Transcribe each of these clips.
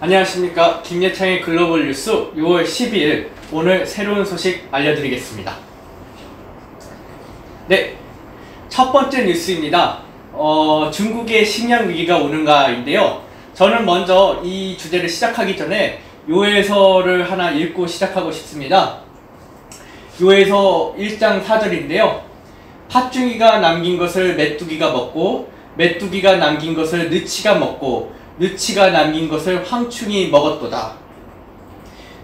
안녕하십니까. 김예창의 글로벌 뉴스 6월 12일 오늘 새로운 소식 알려드리겠습니다. 네, 첫 번째 뉴스입니다. 중국의 식량 위기가 오는가인데요. 저는 먼저 이 주제를 시작하기 전에 요해서를 하나 읽고 시작하고 싶습니다. 요해서 1장 4절인데요. 팥중이가 남긴 것을 메뚜기가 먹고 메뚜기가 남긴 것을 느치가 먹고 느치가 남긴 것을 황충이 먹었도다.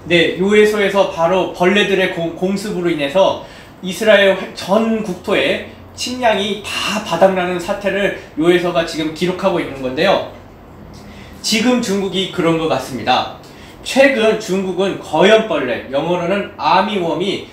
네, 요해서에서 바로 벌레들의 공습으로 인해서 이스라엘 전 국토에 식량이 다 바닥나는 사태를 요해서가 지금 기록하고 있는 건데요. 지금 중국이 그런 것 같습니다. 최근 중국은 거연벌레, 영어로는 아미웜이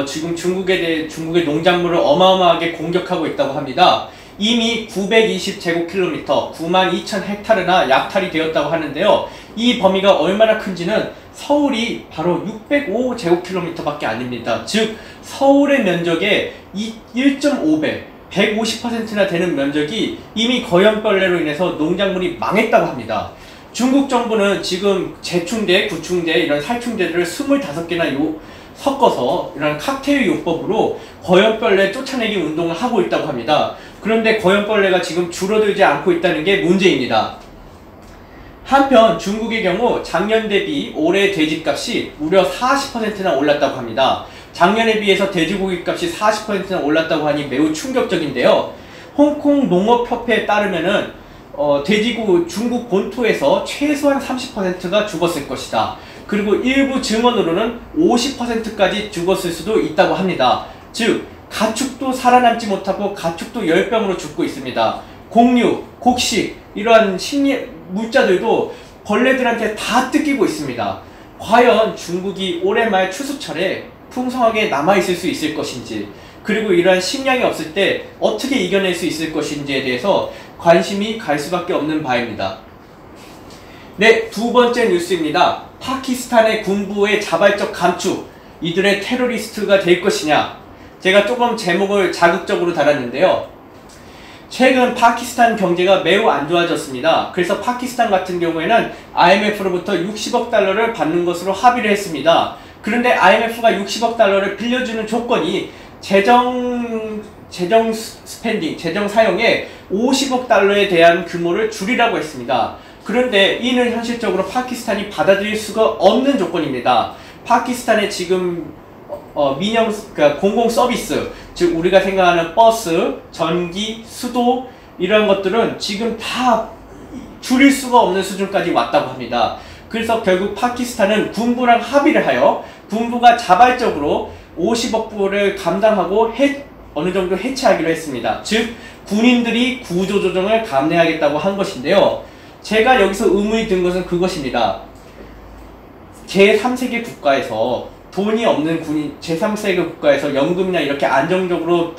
지금 중국의 농작물을 어마어마하게 공격하고 있다고 합니다. 이미 920제곱킬로미터, 92,000헥타르나 약탈이 되었다고 하는데요. 이 범위가 얼마나 큰지는 서울이 바로 605제곱킬로미터밖에 아닙니다. 즉 서울의 면적의 1.5배, 150%나 되는 면적이 이미 거연벌레로 인해서 농작물이 망했다고 합니다. 중국 정부는 지금 제충제, 구충제, 이런 살충제들을 25개나 섞어서 이런 칵테일 요법으로 거연벌레 쫓아내기 운동을 하고 있다고 합니다. 그런데 거연벌레가 지금 줄어들지 않고 있다는 게 문제입니다. 한편 중국의 경우 작년 대비 올해 돼지값이 무려 40%나 올랐다고 합니다. 작년에 비해서 돼지고기 값이 40%나 올랐다고 하니 매우 충격적인데요. 홍콩 농업협회에 따르면은 돼지고기 중국 본토에서 최소한 30%가 죽었을 것이다. 그리고 일부 증언으로는 50%까지 죽었을 수도 있다고 합니다. 즉 가축도 살아남지 못하고 가축도 열병으로 죽고 있습니다. 곡류, 곡식 이러한 물자들도 벌레들한테 다 뜯기고 있습니다. 과연 중국이 올해 말 추수철에 풍성하게 남아있을 수 있을 것인지, 그리고 이러한 식량이 없을 때 어떻게 이겨낼 수 있을 것인지에 대해서 관심이 갈 수밖에 없는 바입니다. 네, 두 번째 뉴스입니다. 파키스탄의 군부의 자발적 감축, 이들의 테러리스트가 될 것이냐. 제가 조금 제목을 자극적으로 달았는데요. 최근 파키스탄 경제가 매우 안 좋아졌습니다. 그래서 파키스탄 같은 경우에는 IMF로부터 60억 달러를 받는 것으로 합의를 했습니다. 그런데 IMF가 60억 달러를 빌려주는 조건이 재정 사용에 50억 달러에 대한 규모를 줄이라고 했습니다. 그런데 이는 현실적으로 파키스탄이 받아들일 수가 없는 조건입니다. 파키스탄에 지금 그러니까 공공 서비스, 즉 우리가 생각하는 버스, 전기, 수도 이런 것들은 지금 다 줄일 수가 없는 수준까지 왔다고 합니다. 그래서 결국 파키스탄은 군부랑 합의를 하여 군부가 자발적으로 50억 불을 감당하고 어느 정도 해체하기로 했습니다. 즉 군인들이 구조조정을 감내하겠다고 한 것인데요. 제가 여기서 의문이 든 것은 그것입니다. 제3세계 국가에서 돈이 없는 군인, 제3세계 국가에서 연금이나 이렇게 안정적으로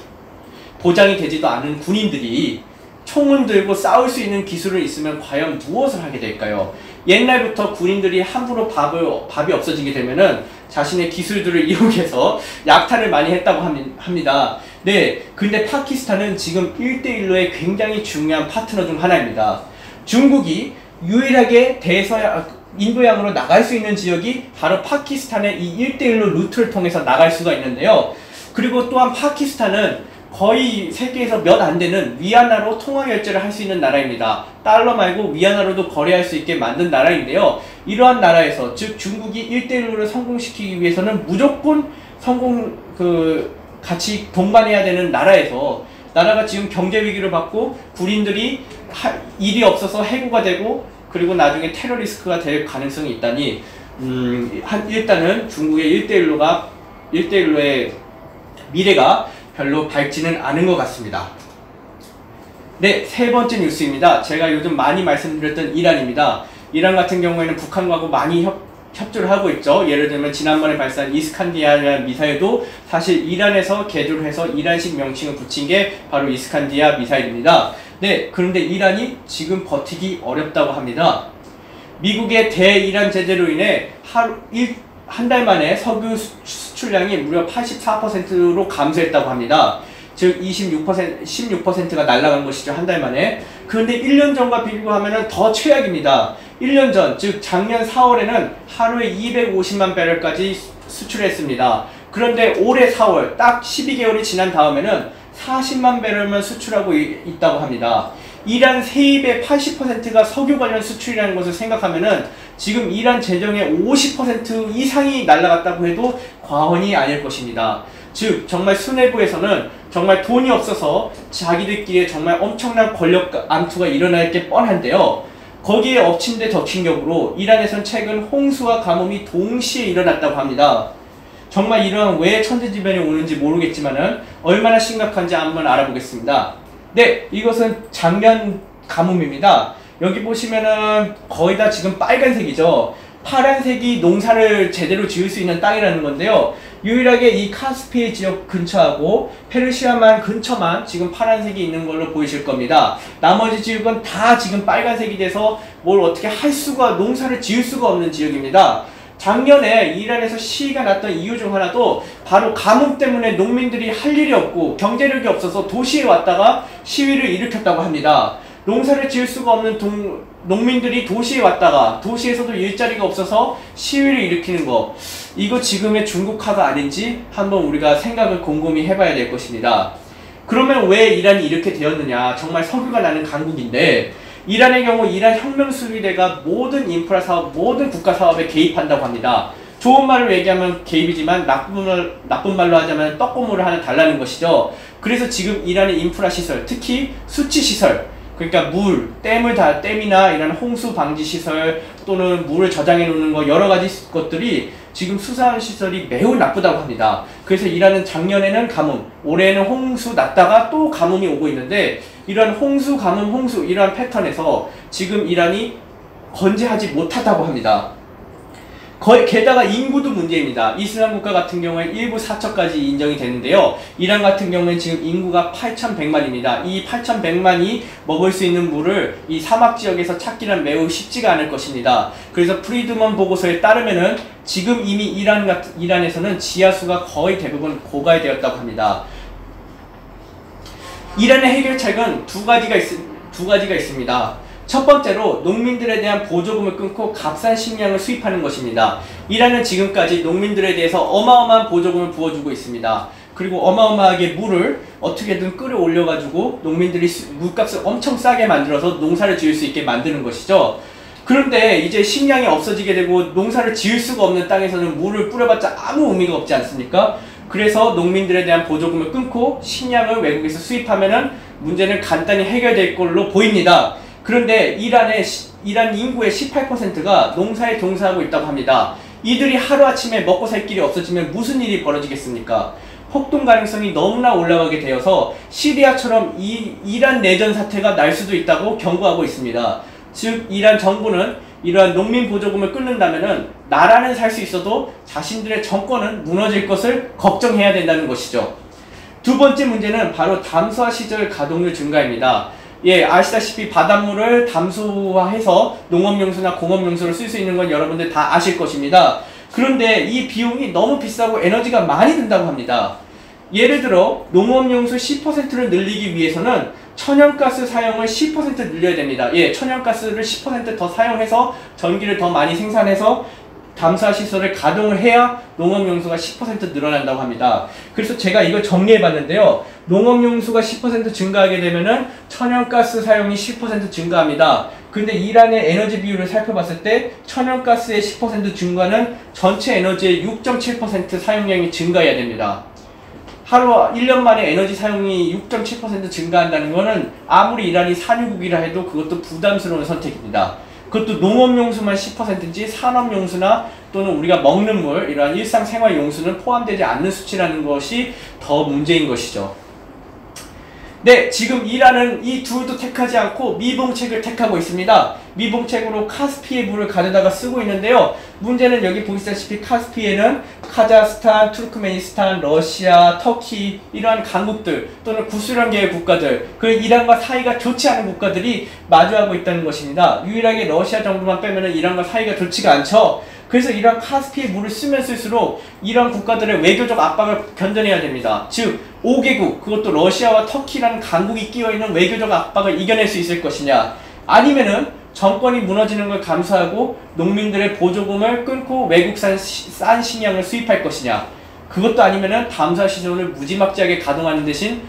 보장이 되지도 않은 군인들이 총을 들고 싸울 수 있는 기술을 있으면 과연 무엇을 하게 될까요? 옛날부터 군인들이 함부로 밥이 없어지게 되면은 자신의 기술들을 이용해서 약탈을 많이 했다고 합니다. 네, 근데 파키스탄은 지금 1대1로의 굉장히 중요한 파트너 중 하나입니다. 중국이 유일하게 인도양으로 나갈 수 있는 지역이 바로 파키스탄의 이 1대1로 루트를 통해서 나갈 수가 있는데요. 그리고 또한 파키스탄은 거의 세계에서 몇 안 되는 위안화로 통화결제를 할 수 있는 나라입니다. 달러 말고 위안화로도 거래할 수 있게 만든 나라인데요. 이러한 나라에서, 즉 중국이 1대1로를 성공시키기 위해서는 무조건 같이 동반해야 되는 나라가 지금 경제 위기를 받고 군인들이 일이 없어서 해고가 되고 그리고 나중에 테러 리스크가 될 가능성이 있다니 일단은 중국의 1대1로의 미래가 별로 밝지는 않은 것 같습니다. 네, 세 번째 뉴스입니다. 제가 요즘 많이 말씀드렸던 이란입니다. 이란 같은 경우에는 북한하고 많이 협조를 하고 있죠. 예를 들면 지난번에 발사한 이스칸디아라는 미사일도 사실 이란에서 개조를 해서 이란식 명칭을 붙인 게 바로 이스칸디아 미사일입니다. 네, 그런데 이란이 지금 버티기 어렵다고 합니다. 미국의 대이란 제재로 인해 한 달 만에 석유 수출량이 무려 84%로 감소했다고 합니다. 즉 16%가 날아간 것이죠. 한 달 만에. 그런데 1년 전과 비교하면 더 최악입니다. 1년 전, 즉 작년 4월에는 하루에 250만 배럴까지 수출했습니다. 그런데 올해 4월, 딱 12개월이 지난 다음에는 40만 배럴만 수출하고 있다고 합니다. 이란 세입의 80%가 석유 관련 수출이라는 것을 생각하면은 지금 이란 재정의 50% 이상이 날아갔다고 해도 과언이 아닐 것입니다. 즉 정말 수뇌부에서는 정말 돈이 없어서 자기들끼리 정말 엄청난 권력 암투가 일어날 게 뻔한데요. 거기에 엎친 데 덮친 격으로 이란에선 최근 홍수와 가뭄이 동시에 일어났다고 합니다. 정말 이러한 왜 천재지변이 오는지 모르겠지만은 얼마나 심각한지 한번 알아보겠습니다. 네, 이것은 작년 가뭄입니다. 여기 보시면은 거의 다 지금 빨간색이죠. 파란색이 농사를 제대로 지을 수 있는 땅이라는 건데요. 유일하게 이 카스피해 지역 근처하고 페르시아만 근처만 지금 파란색이 있는 걸로 보이실 겁니다. 나머지 지역은 다 지금 빨간색이 돼서 뭘 어떻게 할 수가, 농사를 지을 수가 없는 지역입니다. 작년에 이란에서 시위가 났던 이유 중 하나도 바로 가뭄 때문에 농민들이 할 일이 없고 경제력이 없어서 도시에 왔다가 시위를 일으켰다고 합니다. 농사를 지을 수가 없는 농민들이 도시에 왔다가 도시에서도 일자리가 없어서 시위를 일으키는 거, 이거 지금의 중국화가 아닌지 한번 우리가 생각을 곰곰이 해봐야 될 것입니다. 그러면 왜 이란이 이렇게 되었느냐. 정말 석유가 나는 강국인데 이란의 경우 이란 혁명수비대가 모든 인프라 사업, 모든 국가 사업에 개입한다고 합니다. 좋은 말을 얘기하면 개입이지만 나쁜 말로 하자면 떡고물을 하나 달라는 것이죠. 그래서 지금 이란의 인프라 시설, 특히 수치 시설, 그러니까 댐이나 이런 홍수 방지 시설 또는 물을 저장해 놓는 거 여러 가지 것들이 지금 수산 시설이 매우 나쁘다고 합니다. 그래서 이란은 작년에는 가뭄, 올해는 홍수 났다가 또 가뭄이 오고 있는데 이런 홍수, 가뭄, 홍수 이러한 패턴에서 지금 이란이 건재하지 못하다고 합니다. 게다가 인구도 문제입니다. 이슬람 국가 같은 경우에 일부 사척까지 인정이 되는데요. 이란 같은 경우는 지금 인구가 8,100만입니다. 이 8,100만이 먹을 수 있는 물을 이 사막 지역에서 찾기는 매우 쉽지가 않을 것입니다. 그래서 프리드먼 보고서에 따르면은 지금 이미 이란에서는 지하수가 거의 대부분 고갈되었다고 합니다. 이란의 해결책은 두 가지가 있습니다. 첫 번째로 농민들에 대한 보조금을 끊고 값싼 식량을 수입하는 것입니다. 이란은 지금까지 농민들에 대해서 어마어마한 보조금을 부어주고 있습니다. 그리고 어마어마하게 물을 어떻게든 끌어올려가지고 농민들이 물값을 엄청 싸게 만들어서 농사를 지을 수 있게 만드는 것이죠. 그런데 이제 식량이 없어지게 되고 농사를 지을 수가 없는 땅에서는 물을 뿌려봤자 아무 의미가 없지 않습니까? 그래서 농민들에 대한 보조금을 끊고 식량을 외국에서 수입하면은 문제는 간단히 해결될 걸로 보입니다. 그런데 이란 인구의 18%가 농사에 동사하고 있다고 합니다. 이들이 하루아침에 먹고 살 길이 없어지면 무슨 일이 벌어지겠습니까? 폭동 가능성이 너무나 올라가게 되어서 시리아처럼 이란 내전 사태가 날 수도 있다고 경고하고 있습니다. 즉 이란 정부는 이러한 농민 보조금을 끊는다면은 나라는 살 수 있어도 자신들의 정권은 무너질 것을 걱정해야 된다는 것이죠. 두 번째 문제는 바로 담수화 시절 가동률 증가입니다. 예, 아시다시피 바닷물을 담수화해서 농업용수나 공업용수로 쓸 수 있는 건 여러분들 다 아실 것입니다. 그런데 이 비용이 너무 비싸고 에너지가 많이 든다고 합니다. 예를 들어 농업용수 10%를 늘리기 위해서는 천연가스 사용을 10% 늘려야 됩니다. 예, 천연가스를 10% 더 사용해서 전기를 더 많이 생산해서 담수화 시설을 가동을 해야 농업용수가 10% 늘어난다고 합니다. 그래서 제가 이걸 정리해 봤는데요. 농업용수가 10% 증가하게 되면은 천연가스 사용이 10% 증가합니다. 근데 이란의 에너지 비율을 살펴봤을 때 천연가스의 10% 증가는 전체 에너지의 6.7% 사용량이 증가해야 됩니다. 하루 1년 만에 에너지 사용이 6.7% 증가한다는 것은 아무리 이란이 산유국이라 해도 그것도 부담스러운 선택입니다. 그것도 농업용수만 10%인지 산업용수나 또는 우리가 먹는 물, 이러한 일상생활용수는 포함되지 않는 수치라는 것이 더 문제인 것이죠. 네, 지금 이란은 이 둘도 택하지 않고 미봉책을 택하고 있습니다. 미봉책으로 카스피해 물을 가져다가 쓰고 있는데요. 문제는 여기 보시다시피 카스피해는 카자흐스탄, 투르크메니스탄, 러시아, 터키 이러한 강국들 또는 구소련계의 국가들, 그리고 이란과 사이가 좋지 않은 국가들이 마주하고 있다는 것입니다. 유일하게 러시아 정도만 빼면은 이란과 사이가 좋지가 않죠. 그래서 이런 카스피해 물을 쓰면 쓸수록 이런 국가들의 외교적 압박을 견뎌내야 됩니다. 즉 5개국, 그것도 러시아와 터키라는 강국이 끼어있는 외교적 압박을 이겨낼 수 있을 것이냐, 아니면은 정권이 무너지는 걸 감수하고 농민들의 보조금을 끊고 외국산 싼 식량을 수입할 것이냐, 그것도 아니면은 담사 시설을 무지막지하게 가동하는 대신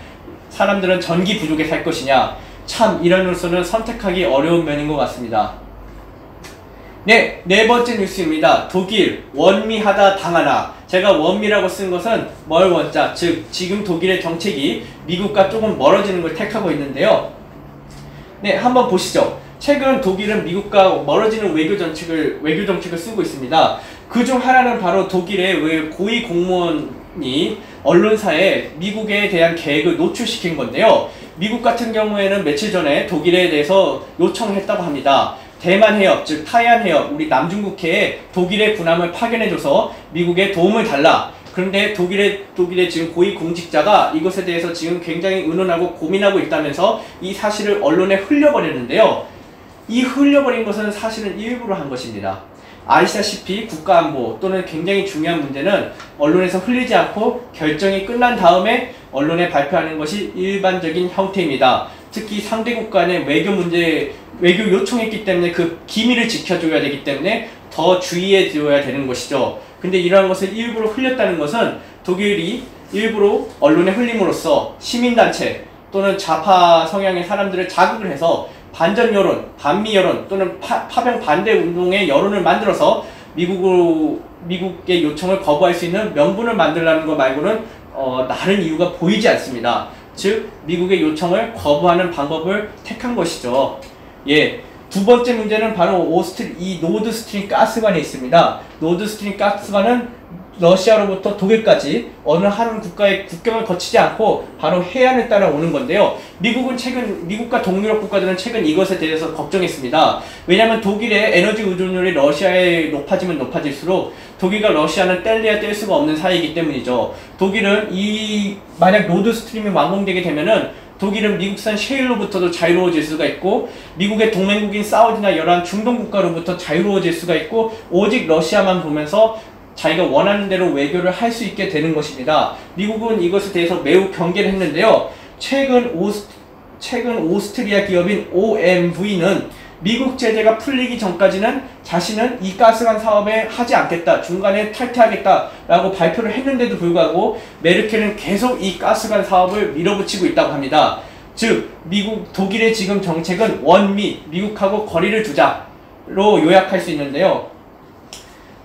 사람들은 전기 부족에 살 것이냐, 참 이런으로서는 선택하기 어려운 면인 것 같습니다. 네, 네 번째 뉴스입니다. 독일 원미하다 당하나. 제가 원미라고 쓴 것은 멀 원자, 즉 지금 독일의 정책이 미국과 조금 멀어지는 걸 택하고 있는데요. 네, 한번 보시죠. 최근 독일은 미국과 멀어지는 외교 정책을 쓰고 있습니다. 그중 하나는 바로 독일의 고위 공무원이 언론사에 미국에 대한 계획을 노출시킨 건데요. 미국 같은 경우에는 며칠 전에 독일에 대해서 요청을 했다고 합니다. 대만 해협, 즉 타이안 해협, 우리 남중국해에 독일의 군함을 파견해줘서 미국에 도움을 달라. 그런데 독일의 지금 고위 공직자가 이것에 대해서 지금 굉장히 의논하고 고민하고 있다면서 이 사실을 언론에 흘려버렸는데요. 이 흘려버린 것은 사실은 일부러 한 것입니다. 아시다시피 국가안보 또는 굉장히 중요한 문제는 언론에서 흘리지 않고 결정이 끝난 다음에 언론에 발표하는 것이 일반적인 형태입니다. 특히 상대국 간의 외교 요청했기 때문에 그 기밀을 지켜줘야 되기 때문에 더 주의해 줘야 되는 것이죠. 근데 이러한 것을 일부러 흘렸다는 것은 독일이 일부러 언론에 흘림으로써 시민단체 또는 좌파 성향의 사람들을 자극을 해서 반전 여론, 반미 여론 또는 파병 반대 운동의 여론을 만들어서 미국의 요청을 거부할 수 있는 명분을 만들라는 것 말고는 다른 이유가 보이지 않습니다. 즉 미국의 요청을 거부하는 방법을 택한 것이죠. 예, 두 번째 문제는 바로 이 노드스트림 가스관에 있습니다. 노드스트림 가스관은 러시아로부터 독일까지 어느 한 국가의 국경을 거치지 않고 바로 해안을 따라 오는 건데요. 미국과 동유럽 국가들은 최근 이것에 대해서 걱정했습니다. 왜냐하면 독일의 에너지 의존율이 러시아에 높아지면 높아질수록 독일과 러시아는 뗄래야 뗄 수가 없는 사이이기 때문이죠. 독일은 만약 노드스트림이 완공되게 되면은 독일은 미국산 셰일로부터도 자유로워질 수가 있고 미국의 동맹국인 사우디나 여러 중동 국가로부터 자유로워질 수가 있고 오직 러시아만 보면서 자기가 원하는 대로 외교를 할 수 있게 되는 것입니다. 미국은 이것에 대해서 매우 경계를 했는데요. 최근 오스트리아 기업인 OMV는 미국 제재가 풀리기 전까지는 자신은 이 가스관 사업에 하지 않겠다, 중간에 탈퇴하겠다라고 발표를 했는데도 불구하고 메르켈은 계속 이 가스관 사업을 밀어붙이고 있다고 합니다. 즉 독일의 지금 정책은 원미, 미국하고 거리를 두자로 요약할 수 있는데요.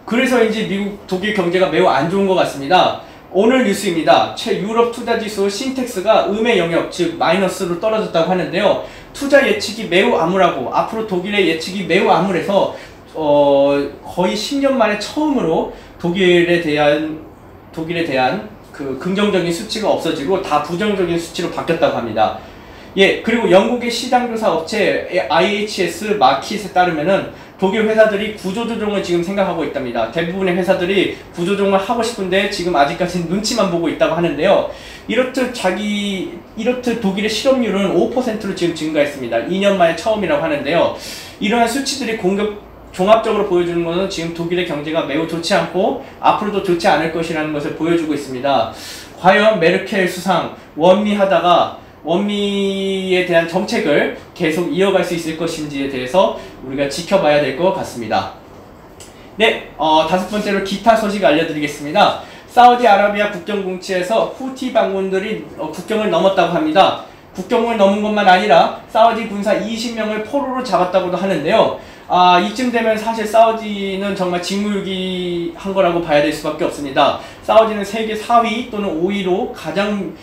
그래서인지 독일 경제가 매우 안 좋은 것 같습니다. 오늘 뉴스입니다. 유럽 투자지수 신텍스가 음의 영역, 즉 마이너스로 떨어졌다고 하는데요. 투자 예측이 매우 암울하고 앞으로 독일의 예측이 매우 암울해서 거의 10년 만에 처음으로 독일에 대한 그 긍정적인 수치가 없어지고 다 부정적인 수치로 바뀌었다고 합니다. 예, 그리고 영국의 시장조사 업체 IHS 마킷에 따르면은 독일 회사들이 구조조정을 지금 생각하고 있답니다. 대부분의 회사들이 구조조정을 하고 싶은데 지금 아직까지는 눈치만 보고 있다고 하는데요. 이렇듯 독일의 실업률은 5%로 지금 증가했습니다. 2년 만에 처음이라고 하는데요. 이러한 수치들이 종합적으로 보여주는 것은 지금 독일의 경제가 매우 좋지 않고 앞으로도 좋지 않을 것이라는 것을 보여주고 있습니다. 과연 메르켈 수상 원미에 대한 정책을 계속 이어갈 수 있을 것인지에 대해서 우리가 지켜봐야 될 것 같습니다. 네, 다섯 번째로 기타 소식 알려드리겠습니다. 사우디아라비아 국경 근처에서 후티 반군들이 국경을 넘었다고 합니다. 국경을 넘은 것만 아니라 사우디 군사 20명을 포로로 잡았다고도 하는데요. 이쯤 되면 사실 사우디는 정말 직무유기한 거라고 봐야 될 수밖에 없습니다. 사우디는 세계 4위 또는 5위로 가장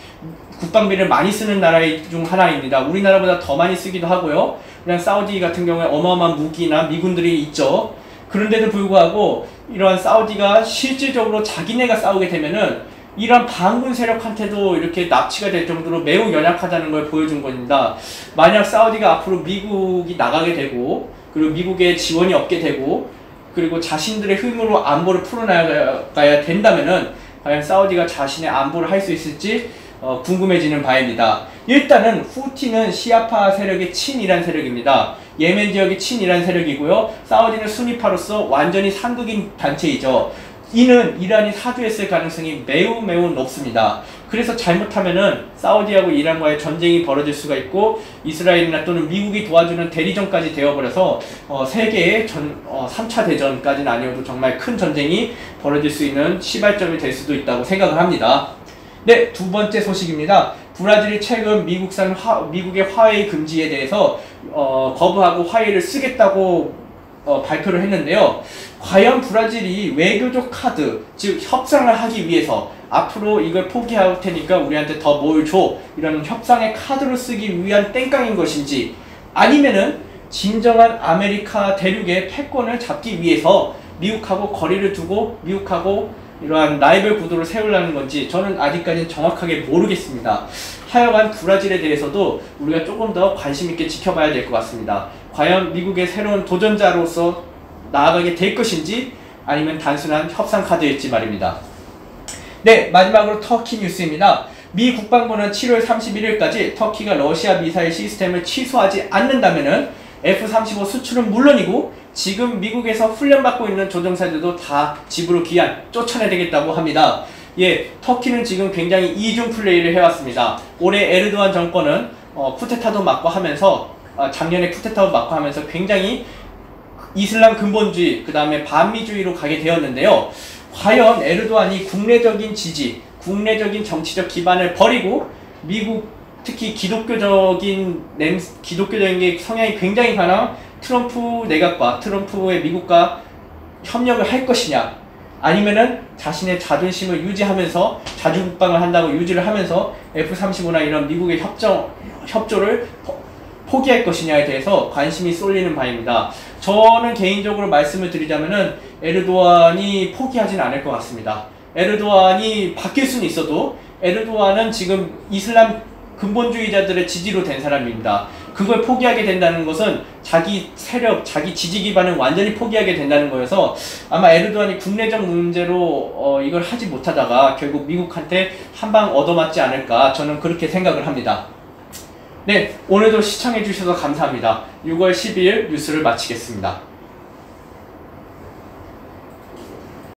국방비를 많이 쓰는 나라 중 하나입니다. 우리나라보다 더 많이 쓰기도 하고요. 그냥 사우디 같은 경우에 어마어마한 무기나 미군들이 있죠. 그런데도 불구하고 이러한 사우디가 실질적으로 자기네가 싸우게 되면은 이러한 반군 세력한테도 이렇게 납치가 될 정도로 매우 연약하다는 걸 보여준 겁니다. 만약 사우디가 앞으로 미국이 나가게 되고 그리고 미국의 지원이 없게 되고 그리고 자신들의 힘으로 안보를 풀어나가야 된다면은 과연 사우디가 자신의 안보를 할 수 있을지 궁금해지는 바입니다. 일단은 후티는 시아파 세력의 친이란 세력입니다. 예멘 지역의 친이란 세력이고요. 사우디는 수니파로서 완전히 상극인 단체이죠. 이는 이란이 사주했을 가능성이 매우 높습니다. 그래서 잘못하면은 사우디하고 이란과의 전쟁이 벌어질 수가 있고 이스라엘이나 또는 미국이 도와주는 대리전까지 되어버려서 세계의 3차 대전까지는 아니어도 정말 큰 전쟁이 벌어질 수 있는 시발점이 될 수도 있다고 생각을 합니다. 네, 두 번째 소식입니다. 브라질이 최근 미국의 화웨이 금지에 대해서 거부하고 화웨이를 쓰겠다고 발표를 했는데요. 과연 브라질이 외교적 카드, 즉 협상을 하기 위해서 앞으로 이걸 포기할 테니까 우리한테 더 뭘 줘, 이런 협상의 카드로 쓰기 위한 땡깡인 것인지, 아니면은 진정한 아메리카 대륙의 패권을 잡기 위해서 미국하고 거리를 두고 미국하고 이러한 라이벌 구도를 세우려는 건지 저는 아직까지는 정확하게 모르겠습니다. 하여간 브라질에 대해서도 우리가 조금 더 관심 있게 지켜봐야 될 것 같습니다. 과연 미국의 새로운 도전자로서 나아가게 될 것인지 아니면 단순한 협상 카드일지 말입니다. 네, 마지막으로 터키 뉴스입니다. 미 국방부는 7월 31일까지 터키가 러시아 미사일 시스템을 취소하지 않는다면은 F-35 수출은 물론이고 지금 미국에서 훈련받고 있는 조종사들도 다 집으로 쫓아내야 되겠다고 합니다. 예, 터키는 지금 굉장히 이중 플레이를 해왔습니다. 올해 에르도안 정권은 쿠데타도 맞고 하면서 작년에 쿠데타도 맞고 하면서 굉장히 이슬람 근본주의, 그 다음에 반미주의로 가게 되었는데요. 과연 에르도안이 국내적인 지지, 국내적인 정치적 기반을 버리고 미국, 특히 기독교적인 게 성향이 굉장히 강한 트럼프 내각과 트럼프의 미국과 협력을 할 것이냐, 아니면은 자신의 자존심을 유지하면서 자주국방을 한다고 유지를 하면서 F-35나 이런 미국의 협조를 포기할 것이냐에 대해서 관심이 쏠리는 바입니다. 저는 개인적으로 말씀을 드리자면은 에르도안이 포기하진 않을 것 같습니다. 에르도안이 바뀔 수는 있어도 에르도안은 지금 이슬람 근본주의자들의 지지로 된 사람입니다. 그걸 포기하게 된다는 것은 자기 세력, 자기 지지 기반을 완전히 포기하게 된다는 거여서 아마 에르도안이 국내적 문제로 이걸 하지 못하다가 결국 미국한테 한 방 얻어맞지 않을까, 저는 그렇게 생각을 합니다. 네, 오늘도 시청해주셔서 감사합니다. 6월 12일 뉴스를 마치겠습니다.